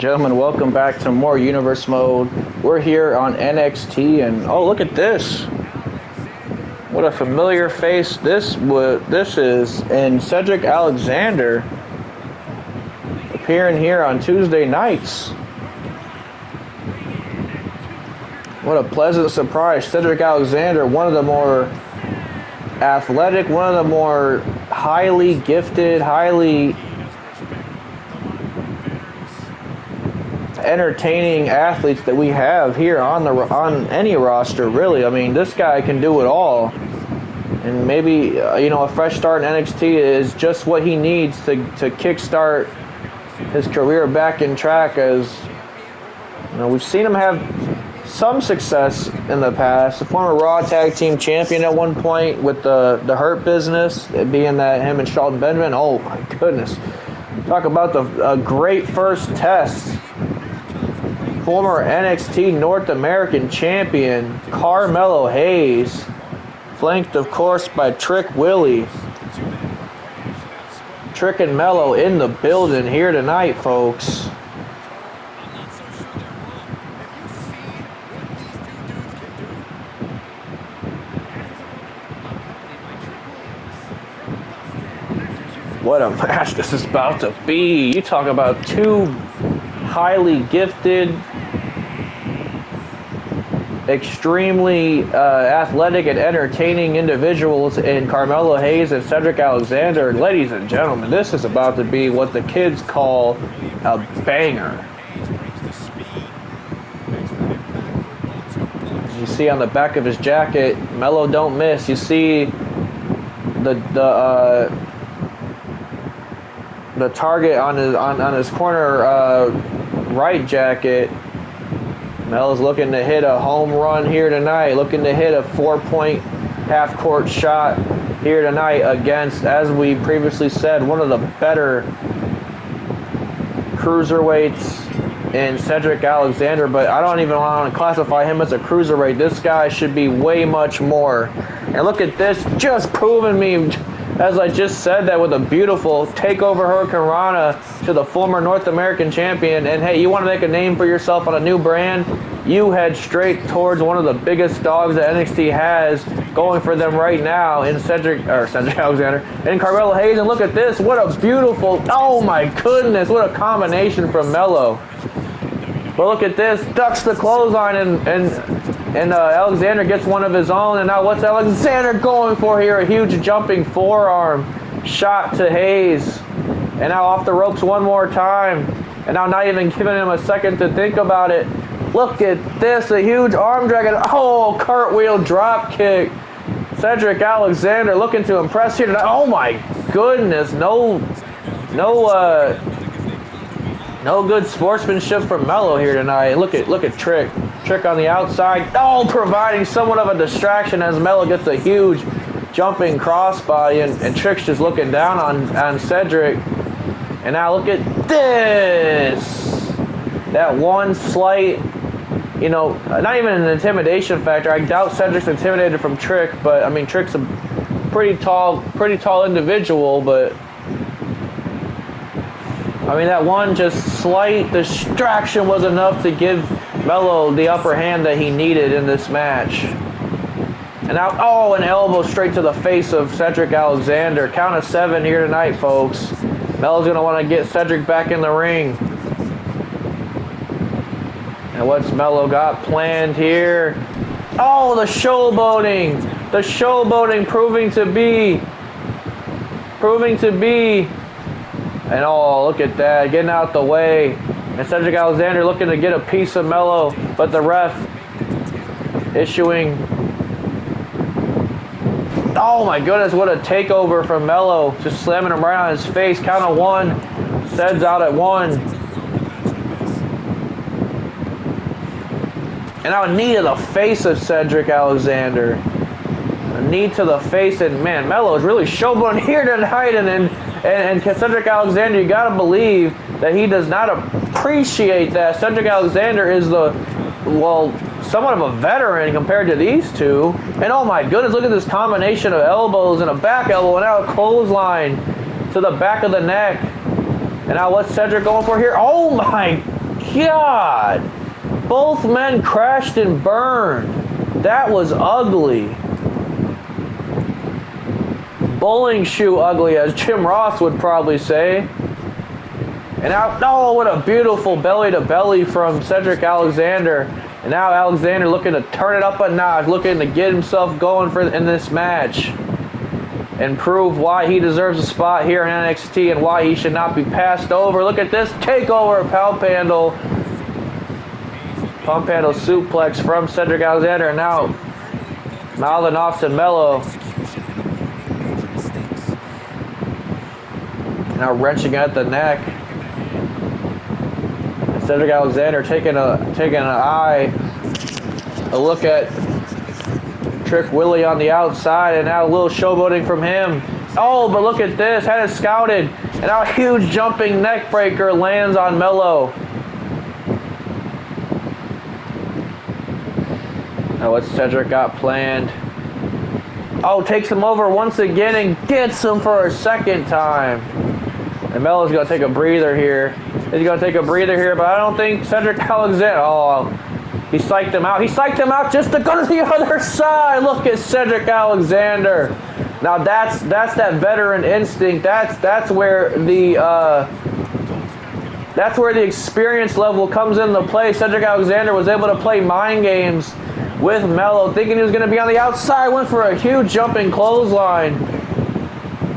Gentlemen, welcome back to more Universe Mode. We're here on NXT, and oh, look at this! What a familiar face this is, and Cedric Alexander appearing here on Tuesday nights. What a pleasant surprise! Cedric Alexander, one of the more athletic, one of the more highly gifted, highly entertaining athletes that we have here on any roster, really. I mean, this guy can do it all, and maybe a fresh start in NXT is just what he needs to kickstart his career back in track. As we've seen him have some success in the past. The former Raw Tag Team Champion at one point with the Hurt Business, it being that him and Shelton Benjamin. Oh my goodness! Talk about a great first test. Former NXT North American Champion Carmelo Hayes, flanked of course by Trick Willie. Trick and Mello in the building here tonight, folks. What a match this is about to be. You talk about two highly gifted, extremely athletic and entertaining individuals in Carmelo Hayes and Cedric Alexander. Ladies and gentlemen, this is about to be what the kids call a banger. You see on the back of his jacket, Mello don't miss. You see the target on his corner right jacket. Mel's looking to hit a home run here tonight, looking to hit a 4-point half-court shot here tonight against, as we previously said, one of the better cruiserweights in Cedric Alexander, but I don't even want to classify him as a cruiserweight. This guy should be way much more. And look at this, just proving me, as I just said, that with a beautiful takeover Hurricane Rana to the former North American champion. And hey, you want to make a name for yourself on a new brand? You head straight towards one of the biggest dogs that NXT has going for them right now in Cedric Alexander and Carmelo Hayes. And look at this, what a beautiful, oh my goodness, what a combination from Mello. But look at this, ducks the clothesline and Alexander gets one of his own. And now what's Alexander going for here? A huge jumping forearm shot to Hayes. And now off the ropes one more time. And now not even giving him a second to think about it. Look at this, a huge arm drag. Oh, cartwheel drop kick. Cedric Alexander looking to impress here tonight. Oh my goodness, no good sportsmanship from Mello here tonight. Look at Trick. Trick on the outside. Oh, providing somewhat of a distraction as Mello gets a huge jumping crossbody, and Trick's just looking down on Cedric. And now look at this. That one slight, not even an intimidation factor. I doubt Cedric's intimidated from Trick, but I mean Trick's a pretty tall individual, but I mean, that one just slight distraction was enough to give Mello the upper hand that he needed in this match. And now, oh, an elbow straight to the face of Cedric Alexander. Count of 7 here tonight, folks. Mello's going to want to get Cedric back in the ring. And what's Mello got planned here? Oh, the showboating. The showboating proving to be. And oh, look at that, getting out the way. And Cedric Alexander looking to get a piece of Mello, but the ref issuing. Oh my goodness, what a takeover from Mello. Just slamming him right on his face. Count of 1. Ced's out at 1. And now a knee to the face of Cedric Alexander. A knee to the face, and man, Mello is really showboating here tonight. And Cedric Alexander, you gotta believe that he does not appreciate that. Cedric Alexander is somewhat of a veteran compared to these two. And oh my goodness, look at this combination of elbows and a back elbow and now a clothesline to the back of the neck. And now what's Cedric going for here? Oh my God. Both men crashed and burned. That was ugly. Bowling shoe ugly, as Jim Ross would probably say. And now, oh, what a beautiful belly-to-belly from Cedric Alexander. And now Alexander looking to turn it up a notch, looking to get himself going in this match. And prove why he deserves a spot here in NXT and why he should not be passed over. Look at this takeover pump handle. Pump handle suplex from Cedric Alexander. And now mouthing off to Melo. Now wrenching at the neck. And Cedric Alexander taking a look at Trick Willie on the outside, and now a little showboating from him. Oh, but look at this, had it scouted, and now a huge jumping neck breaker lands on Melo. Now what Cedric got planned? Oh, takes him over once again and gets him for a second time. And Melo's going to take a breather here. He's going to take a breather here, but I don't think Cedric Alexander... Oh, he psyched him out. He psyched him out just to go to the other side. Look at Cedric Alexander. Now that's that veteran instinct. That's where the experience level comes into play. Cedric Alexander was able to play mind games with Melo, thinking he was going to be on the outside. Went for a huge jumping clothesline.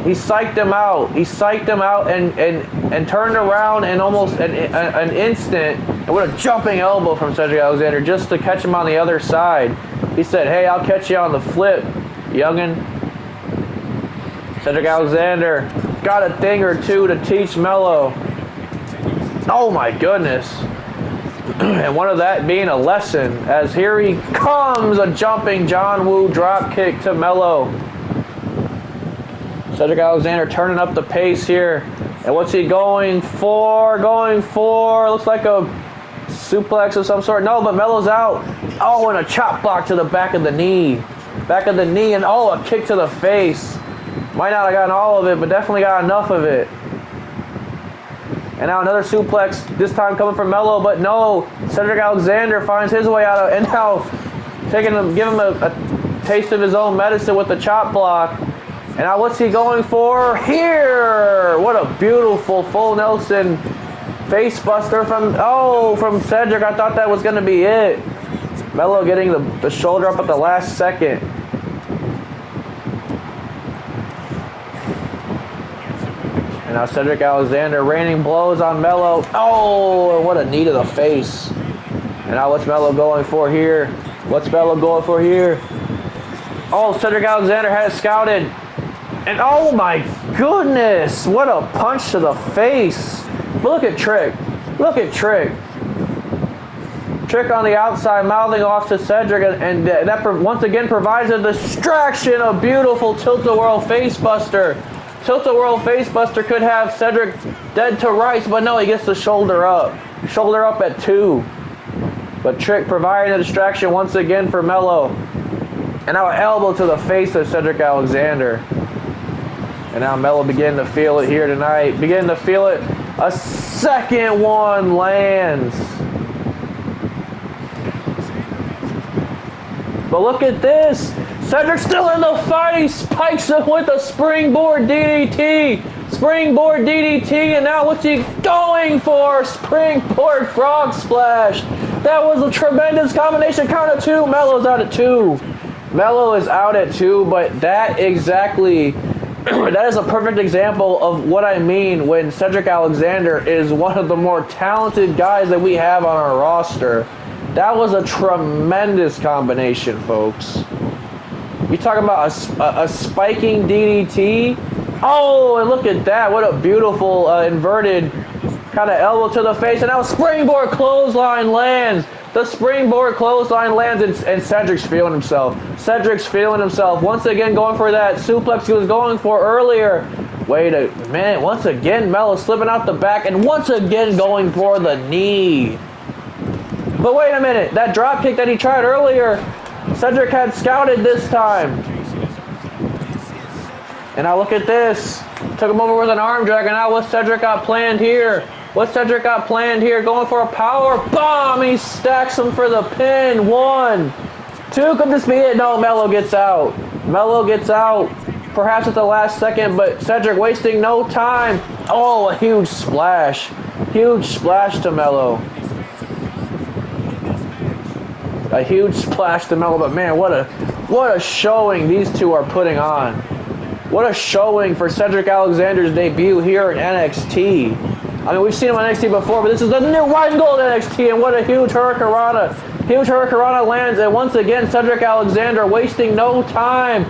He psyched him out. He psyched him out and turned around in almost an instant. And with a jumping elbow from Cedric Alexander just to catch him on the other side. He said, hey, I'll catch you on the flip, youngin'. Cedric Alexander got a thing or two to teach Melo. Oh my goodness. And one of that being a lesson, as here he comes, a jumping John Woo drop kick to Melo. Cedric Alexander turning up the pace here. And what's he going for? Looks like a suplex of some sort. No, but Melo's out. Oh, and a chop block to the back of the knee. And oh, a kick to the face. Might not have gotten all of it, but definitely got enough of it. And now another suplex, this time coming from Melo, but no. Cedric Alexander finds his way out of it, and now give him a taste of his own medicine with the chop block. And now what's he going for? Here! What a beautiful full Nelson face buster from Cedric. I thought that was going to be it. Melo getting the shoulder up at the last second. And now Cedric Alexander raining blows on Melo. Oh, what a knee to the face. And now what's Melo going for here? Oh, Cedric Alexander had it scouted. And oh my goodness, what a punch to the face. But look at Trick. Trick on the outside, mouthing off to Cedric, and that once again provides a distraction. A beautiful tilt-a-whirl facebuster. Tilt-a-whirl facebuster could have Cedric dead to rights, but no, he gets the shoulder up. Shoulder up at 2. But Trick providing a distraction once again for Melo. And now an elbow to the face of Cedric Alexander. And now Melo beginning to feel it here tonight. A second one lands. But look at this. Cedric still in the fight. He spikes him with a springboard DDT. And now what's he going for? Springboard frog splash. That was a tremendous combination. Count of 2. Melo's out at 2. Melo is out at 2, but that is a perfect example of what I mean when Cedric Alexander is one of the more talented guys that we have on our roster. That was a tremendous combination, folks. You talking about a spiking DDT? Oh, and look at that. What a beautiful inverted kind of elbow to the face. And now springboard clothesline lands. The springboard clothesline lands, and Cedric's feeling himself. Once again going for that suplex he was going for earlier. Wait a minute. Once again, Melo slipping out the back, and once again going for the knee. But wait a minute. That drop kick that he tried earlier, Cedric had scouted this time. And now look at this. Took him over with an arm drag, and now what Cedric got planned here? What's Cedric got planned here? Going for a power bomb. He stacks him for the pin. 1, 2. Could this be it? No, Melo gets out. Melo gets out. Perhaps at the last second, but Cedric wasting no time. Oh, a huge splash. Huge splash to Melo. A huge splash to Melo, but man, what a showing these two are putting on. What a showing for Cedric Alexander's debut here in NXT. I mean, we've seen him on NXT before, but this is the new white and gold NXT, and what a huge hurricanrana. Huge hurricanrana lands, and once again, Cedric Alexander wasting no time.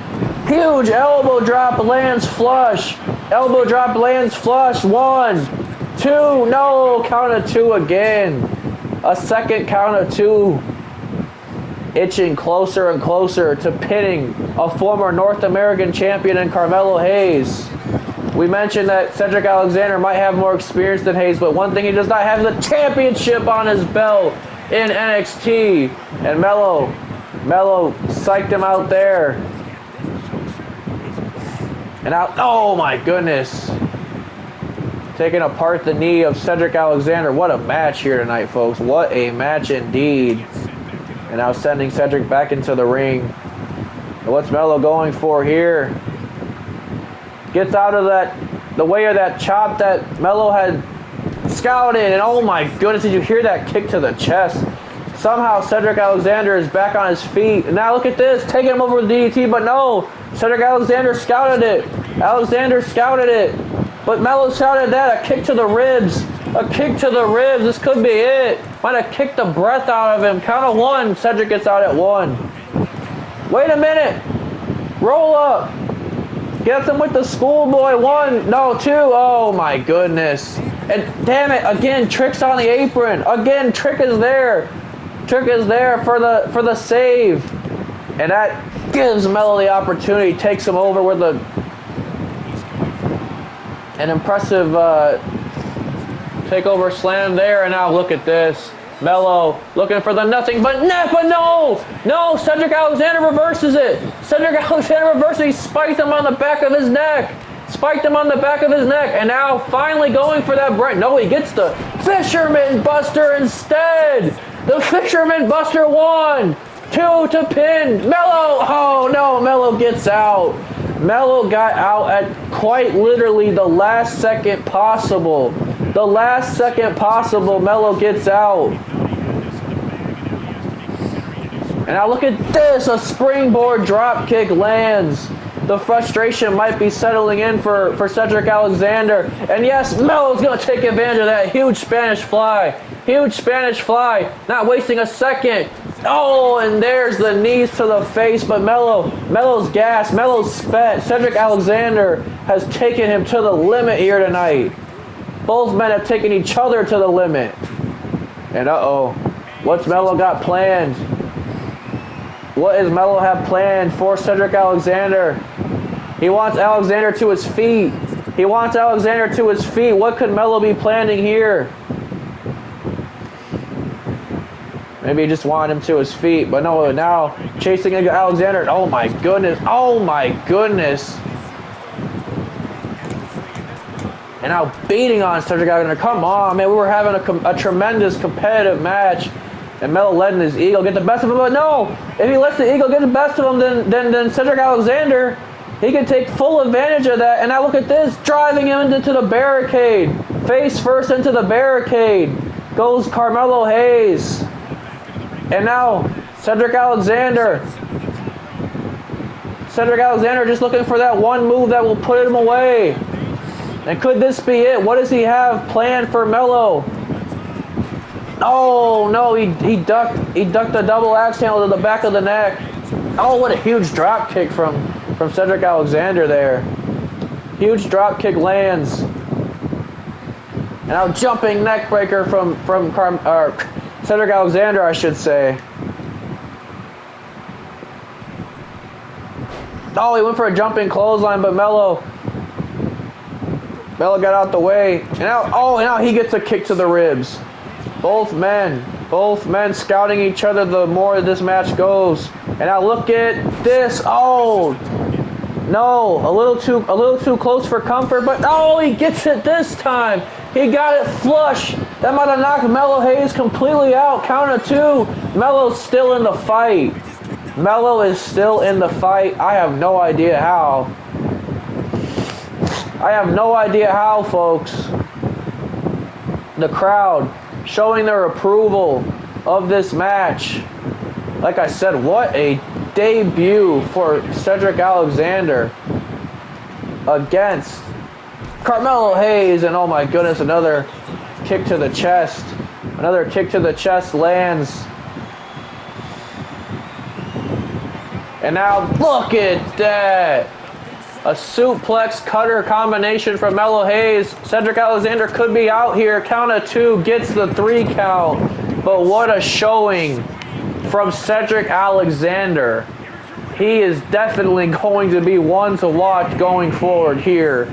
Huge elbow drop lands flush. Elbow drop lands flush. 1, 2. No, count of 2 again. A second count of 2. Itching closer and closer to pinning a former North American champion in Carmelo Hayes. We mentioned that Cedric Alexander might have more experience than Hayes, but one thing he does not have is the championship on his belt in NXT. And Melo psyched him out there. And out, oh my goodness. Taking apart the knee of Cedric Alexander. What a match here tonight, folks. What a match indeed. And now sending Cedric back into the ring. And what's Melo going for here? Gets out of the way of that chop that Melo had scouted. And oh my goodness, did you hear that kick to the chest? Somehow Cedric Alexander is back on his feet. And now look at this, taking him over with DDT, but no. Cedric Alexander scouted it. Alexander scouted it. But Melo shouted that, a kick to the ribs. A kick to the ribs, this could be it. Might have kicked the breath out of him. Count of 1, Cedric gets out at 1. Wait a minute. Roll up. Gets him with the schoolboy. 1, no, 2. Oh my goodness. And damn it, again, Trick's on the apron. Again, Trick is there. Trick is there for the save. And that gives Melo the opportunity, takes him over with an impressive takeover slam there. And now look at this. Melo looking for the nothing but net, but no! No, Cedric Alexander reverses it. Cedric Alexander reverses it. He spiked him on the back of his neck. Spiked him on the back of his neck. And now finally going for that break. No, he gets the Fisherman Buster instead. The Fisherman Buster 1, 2 to pin. Melo, oh no, Melo gets out. Melo got out at quite literally the last second possible. The last second possible, Melo gets out. And now look at this, a springboard drop kick lands. The frustration might be settling in for Cedric Alexander. And yes, Melo's going to take advantage of that huge Spanish fly. Huge Spanish fly, not wasting a second. Oh, and there's the knees to the face, but Melo's gassed, Melo's spent. Cedric Alexander has taken him to the limit here tonight. Both men have taken each other to the limit. And uh-oh, what's Melo got planned? What does Melo have planned for Cedric Alexander? He wants Alexander to his feet. He wants Alexander to his feet. What could Melo be planning here? Maybe he just wanted him to his feet, but no, now chasing Alexander. Oh my goodness. Oh my goodness. And now beating on Cedric Alexander. Come on, man. We were having a tremendous competitive match. And Melo letting his ego get the best of him. But no, if he lets the ego get the best of him, then Cedric Alexander, he can take full advantage of that. And now look at this, driving him into the barricade. Face first into the barricade. Goes Carmelo Hayes. And now Cedric Alexander. Cedric Alexander just looking for that one move that will put him away. And could this be it? What does he have planned for Melo? Oh no, he ducked the double axe handle to the back of the neck. Oh, what a huge drop kick from Cedric Alexander there. Huge drop kick lands. And now jumping neck breaker from Cedric Alexander, I should say. Oh, he went for a jumping clothesline, but Melo got out the way. And now he gets a kick to the ribs. Both men scouting each other the more this match goes. And now look at this. Oh no, a little too close for comfort, but oh, he gets it this time. He got it flush. That might have knocked Melo Hayes completely out. Count of 2. Melo's still in the fight. Melo is still in the fight. I have no idea how. I have no idea how, folks. The crowd showing their approval of this match. Like I said, what a debut for Cedric Alexander against Carmelo Hayes. And oh my goodness, another kick to the chest. Another kick to the chest lands. And now look at that. A suplex cutter combination from Melo Hayes. Cedric Alexander could be out here. Count of 2, gets the 3 count. But what a showing from Cedric Alexander. He is definitely going to be one to watch going forward here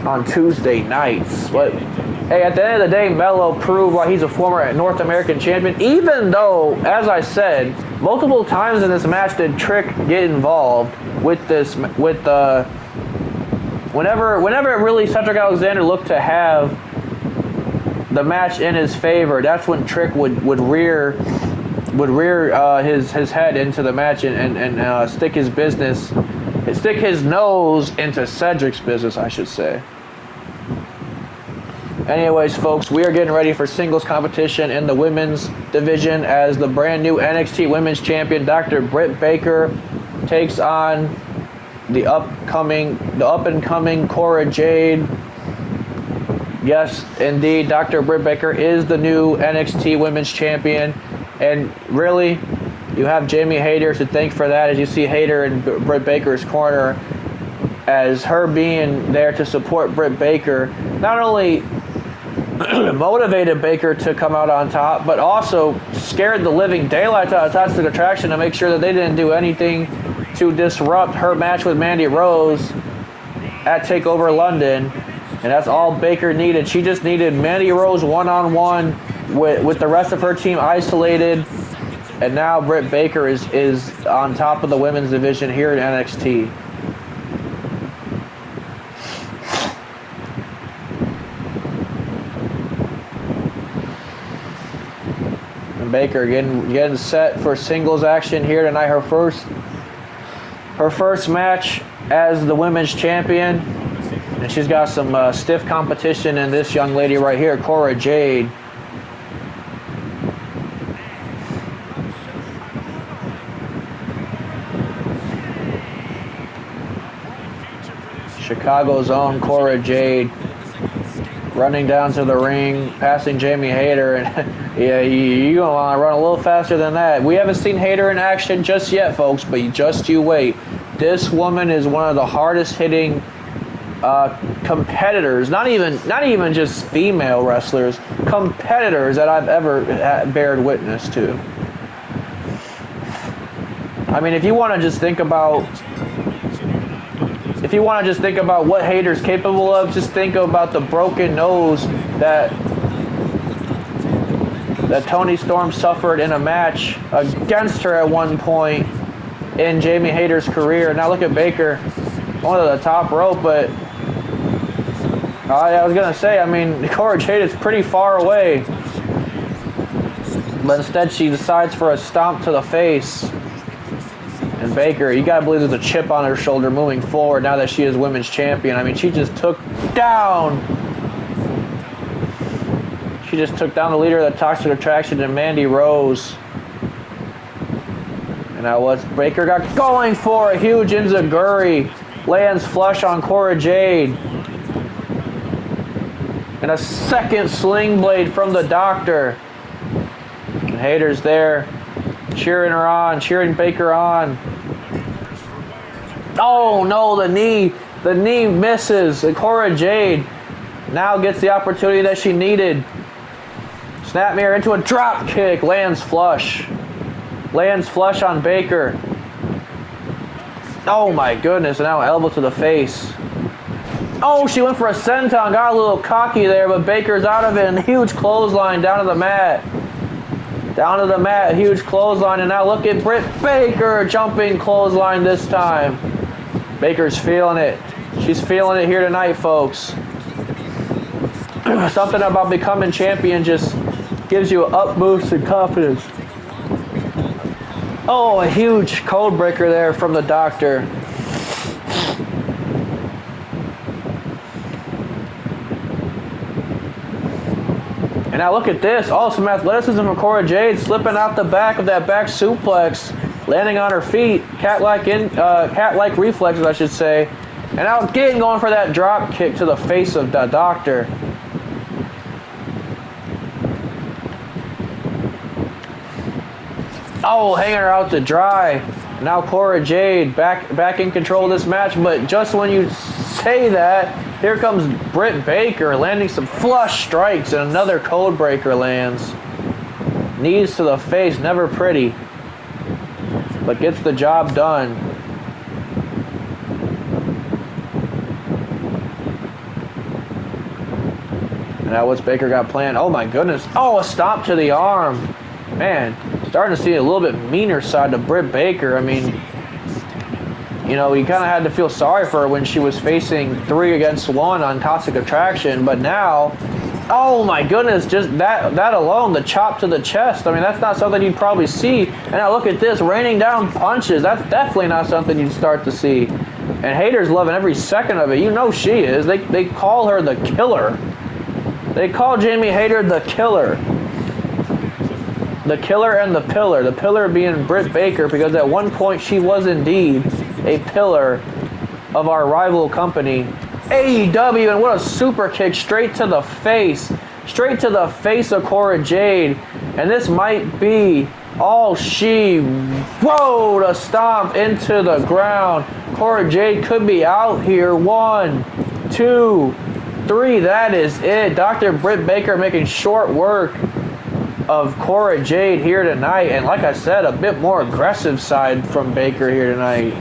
on Tuesday nights. But hey, at the end of the day, Melo proved why he's a former North American champion. Even though, as I said, multiple times in this match did Trick get involved with this, whenever really Cedric Alexander looked to have the match in his favor, that's when Trick would rear his head into the match and stick his nose into Cedric's business, I should say. Anyways, folks, we are getting ready for singles competition in the women's division as the brand new NXT Women's Champion, Dr. Britt Baker, takes on the up-and-coming Cora Jade. Yes, indeed, Dr. Britt Baker is the new NXT Women's Champion, and really, you have Jamie Hayter to thank for that, as you see Hayter in Britt Baker's corner, as her being there to support Britt Baker, not only motivated Baker to come out on top, but also scared the living daylights out of Toxic Attraction to make sure that they didn't do anything to disrupt her match with Mandy Rose at TakeOver London. And that's all Baker needed. She just needed Mandy Rose one-on-one with the rest of her team isolated. And now Britt Baker is on top of the women's division here in NXT. Baker getting set for singles action here tonight. Her first match as the women's champion, and she's got some stiff competition in this young lady right here, Cora Jade. Chicago's own Cora Jade, running down to the ring, passing Jamie Hayter, and yeah, you gonna want to run a little faster than that. We haven't seen Hayter in action just yet, folks, but just you wait. This woman is one of the hardest hitting competitors, not even just female wrestlers, competitors that I've ever bared witness to. I mean, if you want to just think about what Hayter's capable of, just think about the broken nose that Toni Storm suffered in a match against her at one point in Jamie Hayter's career. Now look at Baker, one of the top rope, but I was going to say, I mean, Cora Jade is pretty far away. But instead she decides for a stomp to the face. And Baker, you got to believe there's a chip on her shoulder moving forward now that she is women's champion. I mean, she just took down the leader of the Toxic Attraction and Mandy Rose. And now what's Baker got going for? A huge enziguri. Lands flush on Cora Jade. And a second sling blade from the Doctor. And Hayter's there, cheering her on, cheering Baker on. Oh no, the knee misses. And Cora Jade now gets the opportunity that she needed. Snap mirror into a drop kick, lands flush on Baker. Oh my goodness, and now elbow to the face. Oh, she went for a senton, got a little cocky there, but Baker's out of it, and huge clothesline down to the mat. Huge clothesline, and now look at Britt Baker, jumping clothesline this time. Baker's feeling it. She's feeling it here tonight, folks. Something about becoming champion just gives you an up boost in confidence. Oh, a huge code breaker there from the doctor. And now look at this. Oh, some athleticism from Cora Jade slipping out the back of that back suplex, landing on her feet. Cat-like reflexes, I should say. And now again going for that drop kick to the face of the doctor. Oh, hanging her out to dry. Now Cora Jade back in control of this match, but just when you say that, here comes Britt Baker landing some flush strikes and another code breaker lands. Knees to the face, never pretty, but gets the job done. And now what's Baker got planned? Oh my goodness. Oh, a stomp to the arm. Man, starting to see a little bit meaner side to Britt Baker. I mean, you know, you kind of had to feel sorry for her when she was facing 3 against 1 on Toxic Attraction, but now, oh my goodness, just that alone, the chop to the chest. I mean, that's not something you'd probably see. And now look at this, raining down punches. That's definitely not something you'd start to see. And haters loving every second of it. You know she is. They call her the killer. They call Jamie Hayter the killer. The killer and the pillar. The pillar being Britt Baker, because at one point she was indeed a pillar of our rival company, AEW, and what a super kick straight to the face. Straight to the face of Cora Jade. And this might be all she whoa, to stomp into the ground. Cora Jade could be out here. 1, 2, 3. That is it. Dr. Britt Baker making short work of Cora Jade here tonight, and like I said, a bit more aggressive side from Baker here tonight.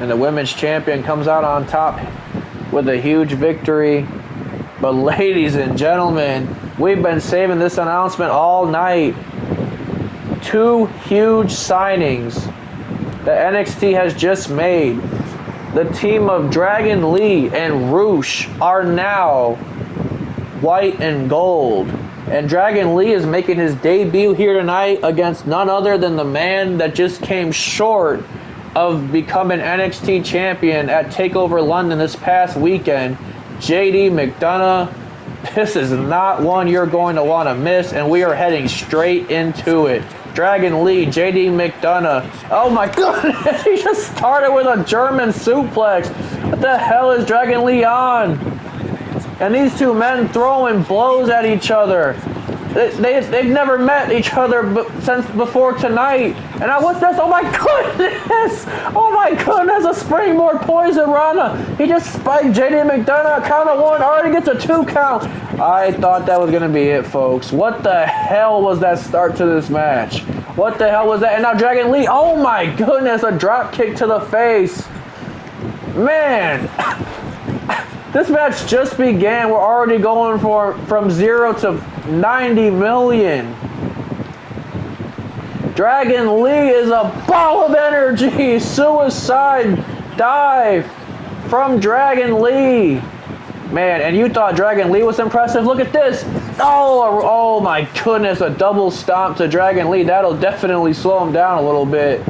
And the women's champion comes out on top with a huge victory. But ladies and gentlemen, we've been saving this announcement all night. 2 huge signings that NXT has just made. The team of Dragon Lee and Roosh are now white and gold. And Dragon Lee is making his debut here tonight against none other than the man that just came short of becoming NXT champion at TakeOver London this past weekend, JD Mcdonagh. This is not one you're going to want to miss, and we are heading straight into it. Dragon Lee, JD Mcdonagh. Oh my goodness, he just started with a German suplex. What the hell is Dragon Lee on? And these two men throwing blows at each other. They've never met each other since before tonight. And now what's this? Oh my goodness! Oh my goodness, a springboard poison Rana. He just spiked JD Mcdonagh, count of 1, already gets a 2 count. I thought that was going to be it, folks. What the hell was that start to this match? What the hell was that? And now Dragon Lee, oh my goodness, a drop kick to the face. Man, this match just began. We're already going from 0 to 90 million. Dragon Lee is a ball of energy. Suicide dive from Dragon Lee. Man, and you thought Dragon Lee was impressive? Look at this. Oh my goodness, a double stomp to Dragon Lee. That'll definitely slow him down a little bit.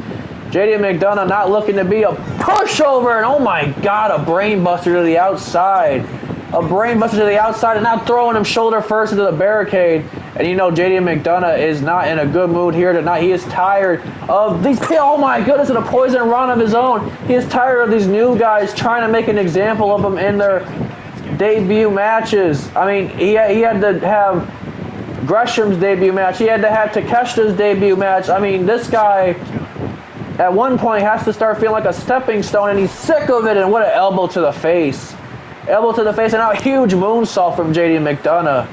JD Mcdonagh not looking to be a pushover. And oh my God, a brain buster to the outside. A brain buster to the outside, and now throwing him shoulder first into the barricade. And you know JD Mcdonagh is not in a good mood here tonight. He is tired of these, oh my goodness, and a poison run of his own. He is tired of these new guys trying to make an example of him in their debut matches. I mean, he had to have Gresham's debut match. He had to have Takeshita's debut match. I mean, this guy at one point has to start feeling like a stepping stone, and he's sick of it. And what an elbow to the face. Elbow to the face, and now a huge moonsault from JD Mcdonagh.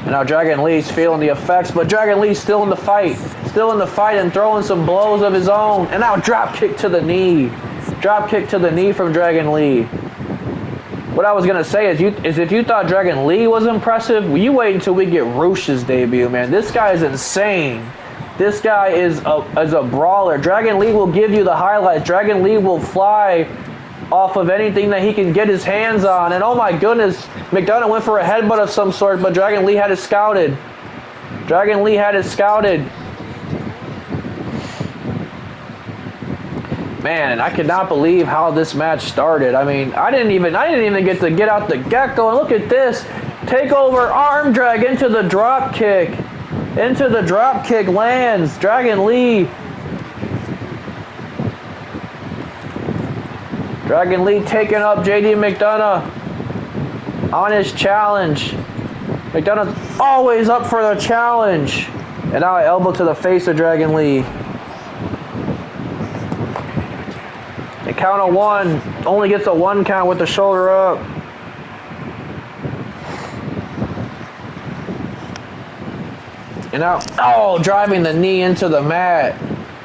And now Dragon Lee's feeling the effects, but Dragon Lee's still in the fight. Still in the fight and throwing some blows of his own. And now drop kick to the knee. Drop kick to the knee from Dragon Lee. What I was going to say is if you thought Dragon Lee was impressive, you wait until we get Roosh's debut, man. This guy is insane. This guy is a brawler. Dragon Lee will give you the highlights. Dragon Lee will fly off of anything that he can get his hands on. And oh my goodness, McDonagh went for a headbutt of some sort, but Dragon Lee had it scouted. Dragon Lee had it scouted. Man, and I cannot believe how this match started. I mean, I didn't even get to get out the get-go. And look at this. Takeover arm drag into the drop kick. Into the drop kick lands. Dragon Lee. Dragon Lee taking up JD McDonagh on his challenge. McDonagh's always up for the challenge. And now an elbow to the face of Dragon Lee. The count of one. Only gets a 1 count with the shoulder up. And now, oh, driving the knee into the mat.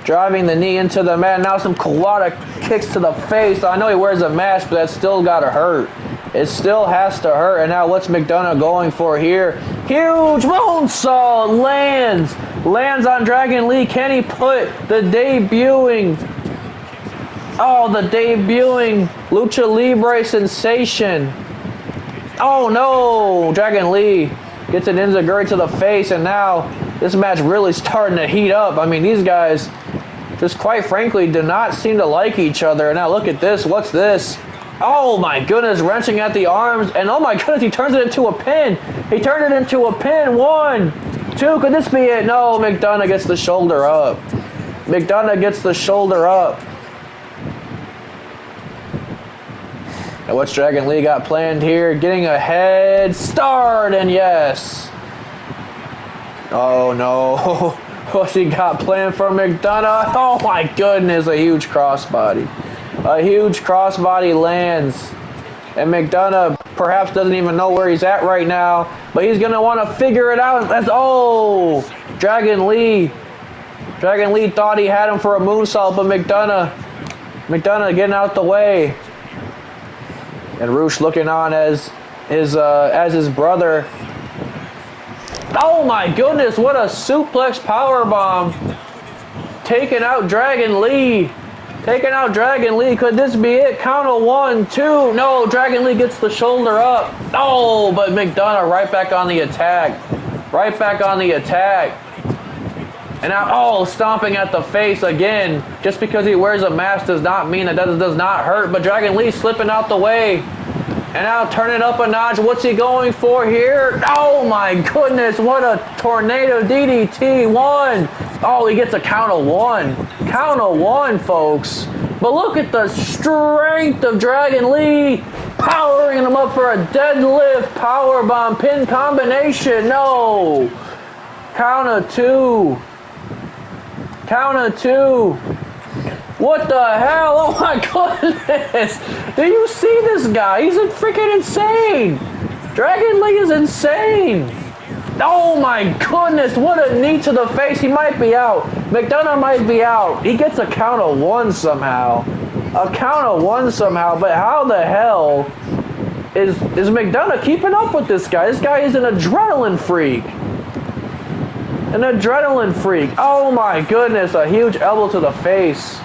Driving the knee into the mat. Now some Kawada kicks to the face. I know he wears a mask, but that's still got to hurt. It still has to hurt. And now what's McDonagh going for here? Huge moonsault lands. Lands on Dragon Lee. Can he put the debuting Lucha Libre sensation? Oh no! Dragon Lee gets an enziguri to the face, and now this match really starting to heat up. I mean, these guys just quite frankly do not seem to like each other. And now look at this. What's this? Oh my goodness, wrenching at the arms, and oh my goodness, he turns it into a pin. He turned it into a pin. 1, 2, could this be it? No, McDonagh gets the shoulder up. McDonagh gets the shoulder up. And what's Dragon Lee got planned here? Getting a head start, and yes. Oh no. What's he got planned for McDonagh? Oh my goodness, a huge crossbody. A huge crossbody lands. And McDonagh perhaps doesn't even know where he's at right now, but he's going to want to figure it out. That's, oh, Dragon Lee. Dragon Lee thought he had him for a moonsault, but McDonagh getting out the way. And Roosh looking on as his brother. Oh my goodness, what a suplex powerbomb. Taking out Dragon Lee. Taking out Dragon Lee. Could this be it? Count of 1, 2. No, Dragon Lee gets the shoulder up. Oh, but McDonagh right back on the attack. Right back on the attack. And now, oh, stomping at the face again. Just because he wears a mask does not mean that does not hurt. But Dragon Lee slipping out the way. And now turning up a notch. What's he going for here? Oh my goodness, what a tornado DDT. 1. Oh, he gets a count of 1. Count of 1, folks. But look at the strength of Dragon Lee. Powering him up for a deadlift powerbomb pin combination. No. Count of 2. Count of 2. What the hell? Oh my goodness! Do you see this guy? He's freaking insane! Dragon Lee is insane! Oh my goodness! What a knee to the face! He might be out. McDonagh might be out. He gets a count of 1 somehow. A count of 1 somehow. But how the hell is McDonagh keeping up with this guy? This guy is an adrenaline freak. An adrenaline freak. Oh my goodness! A huge elbow to the face.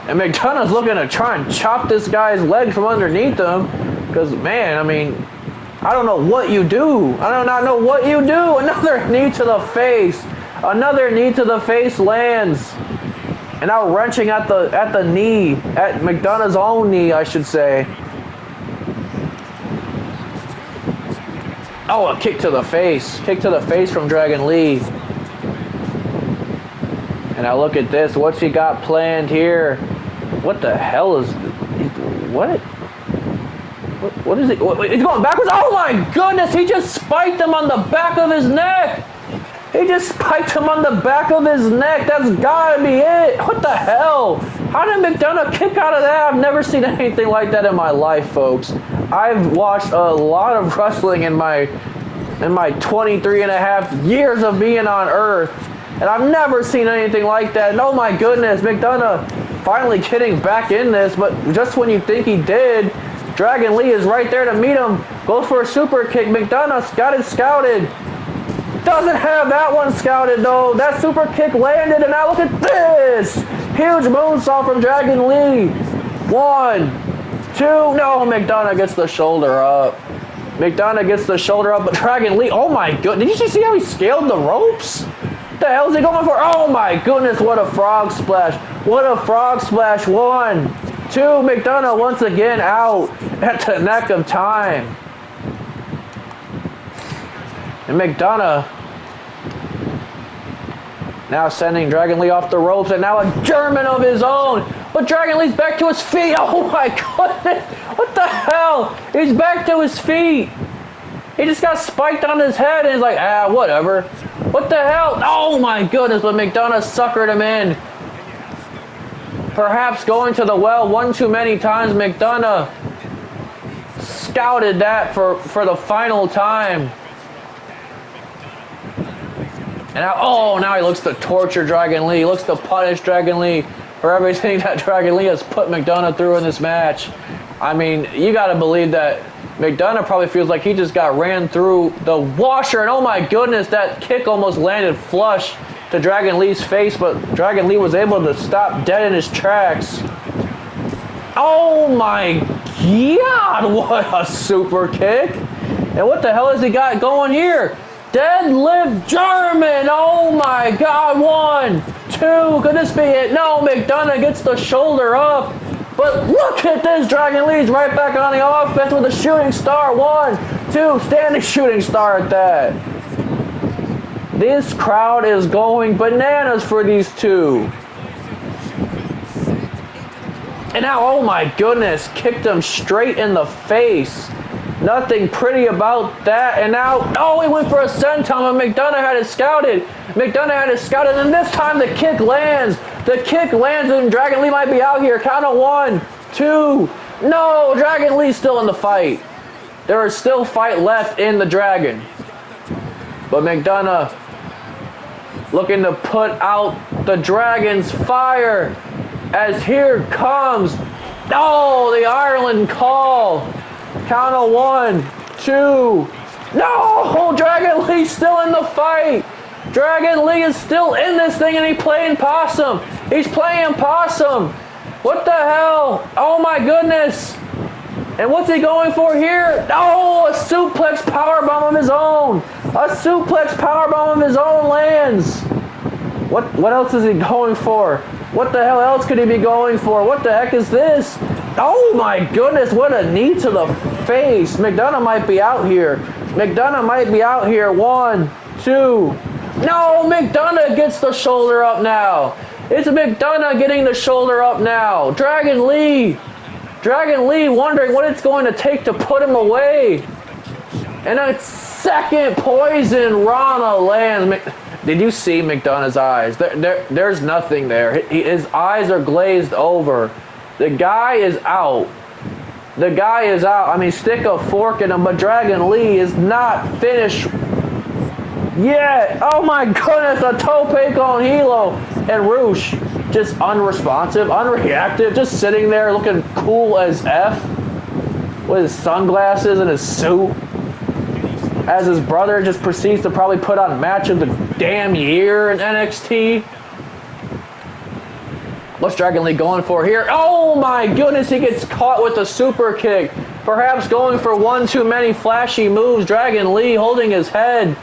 And McDonagh's looking to try and chop this guy's leg from underneath him. Because, man, I mean, I don't know what you do. I do not know what you do. Another knee to the face. Another knee to the face lands. And now wrenching at the knee. At McDonagh's own knee, I should say. Oh, a kick to the face. Kick to the face from Dragon Lee. And now look at this. What's he got planned here? What the hell is... What? What is it? He's going backwards? Oh my goodness! He just spiked him on the back of his neck! He just spiked him on the back of his neck! That's gotta be it! What the hell? How did McDonagh kick out of that? I've never seen anything like that in my life, folks. I've watched a lot of wrestling in my 23 and a half years of being on Earth. And I've never seen anything like that. And oh my goodness, McDonagh finally getting back in this. But just when you think he did, Dragon Lee is right there to meet him. Goes for a super kick. McDonagh's got it scouted. Doesn't have that one scouted though. That super kick landed, and now look at this! Huge moonsault from Dragon Lee. 1, 2, no, Mcdonagh gets the shoulder up. Mcdonagh gets the shoulder up, but Dragon Lee, oh my goodness, did you see how he scaled the ropes? What the hell is he going for? Oh my goodness, what a frog splash. What a frog splash. 1, 2, Mcdonagh once again out at the neck of time. And Mcdonagh now sending Dragon Lee off the ropes, and now a German of his own. But Dragon Lee's back to his feet. Oh my goodness. What the hell? He's back to his feet. He just got spiked on his head, and he's like, whatever. What the hell? Oh my goodness, but Mcdonagh suckered him in. Perhaps going to the well one too many times. Mcdonagh scouted that for the final time. And now he looks to torture Dragon Lee. He looks to punish Dragon Lee for everything that Dragon Lee has put Mcdonagh through in this match. I mean, you got to believe that Mcdonagh probably feels like he just got ran through the washer. And oh my goodness, that kick almost landed flush to Dragon Lee's face, but Dragon Lee was able to stop dead in his tracks. Oh my God, what a super kick. And what the hell has he got going here? Deadlift German! Oh my God! 1, 2, could this be it? No, Mcdonagh gets the shoulder up. But look at this, Dragon Lee's right back on the offense with a shooting star. 1, 2, standing shooting star at that. This crowd is going bananas for these two. And now, oh my goodness, kicked him straight in the face. Nothing pretty about that. And now, he went for a senton, and Mcdonagh had it scouted. And this time the kick lands. The kick lands, and Dragon Lee might be out here. Count of 1, 2. No, Dragon Lee's still in the fight. There is still fight left in the Dragon. But Mcdonagh looking to put out the Dragon's fire as here comes, the Ireland call. Count of 1, 2. No! Dragon Lee's still in the fight. Dragon Lee is still in this thing, and he's playing possum. He's playing possum. What the hell? Oh my goodness. And what's he going for here? Oh, a suplex powerbomb of his own. A suplex powerbomb of his own lands. What else is he going for? What the hell else could he be going for? What the heck is this? Oh my goodness, what a knee to the face. Mcdonagh might be out here. 1, 2. No, Mcdonagh gets the shoulder up now. It's Mcdonagh getting the shoulder up now. Dragon Lee wondering what it's going to take to put him away. And a second poison Rana lands. Did you see Mcdonagh's eyes? There's nothing there. His eyes are glazed over. The guy is out. I mean, stick a fork in him, but Dragon Lee is not finished yet. Oh my goodness, a tope con hilo. And Roosh, just unresponsive, unreactive, just sitting there looking cool as F with his sunglasses and his suit. As his brother just proceeds to probably put on match of the damn year in NXT. What's Dragon Lee going for here? Oh my goodness, he gets caught with a super kick. Perhaps going for one too many flashy moves. Dragon Lee holding his head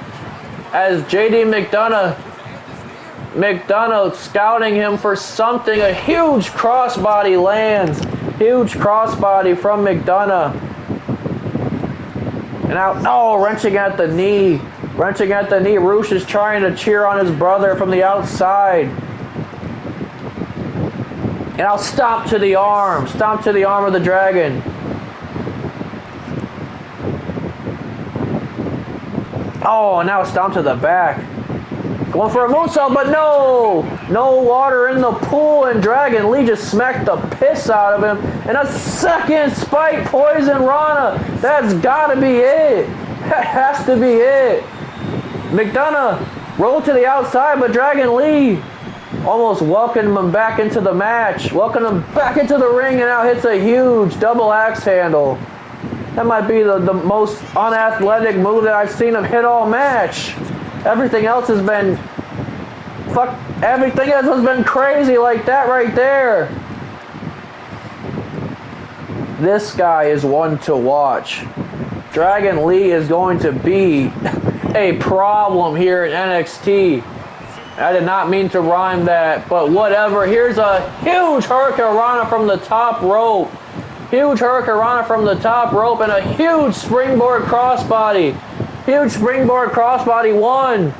as JD McDonough scouting him for something. A huge crossbody lands. Huge crossbody from McDonough. And now, wrenching at the knee. Roosh is trying to cheer on his brother from the outside. And I'll stomp to the arm of the Dragon. Oh, now stomp to the back. Going for a moonsault, but no water in the pool, and Dragon Lee just smacked the piss out of him. And a second spike poison Rana. That's gotta be it. That has to be it. McDonough rolled to the outside, but Dragon Lee almost welcomed him back into the match. Welcomed him back into the ring, and now hits a huge double axe handle. That might be the most unathletic move that I've seen him hit all match. Everything else has been... Everything else has been crazy like that right there. This guy is one to watch. Dragon Lee is going to be a problem here in NXT. I did not mean to rhyme that, but whatever. Here's a huge hurricanrana from the top rope. Huge hurricanrana from the top rope and a huge springboard crossbody. Huge springboard crossbody. 1,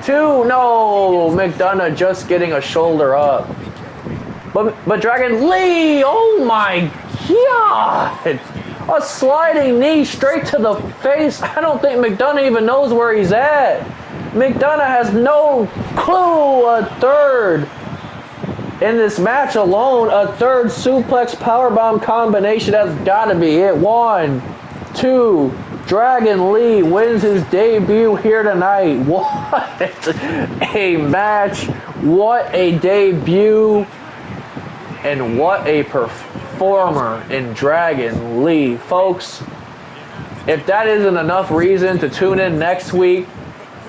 2, no. Mcdonagh just getting a shoulder up. But Dragon Lee, oh my God. A sliding knee straight to the face. I don't think Mcdonagh even knows where he's at. Mcdonagh has no clue. A third. In this match alone, a third suplex powerbomb combination. That's got to be it. 1, 2. Dragon Lee wins his debut here tonight. What a match. What a debut. And what a performer in Dragon Lee. Folks, if that isn't enough reason to tune in next week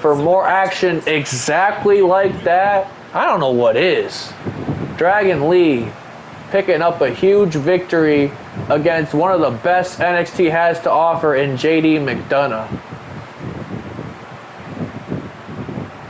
for more action exactly like that, I don't know what is. Dragon Lee picking up a huge victory against one of the best NXT has to offer in JD McDonagh.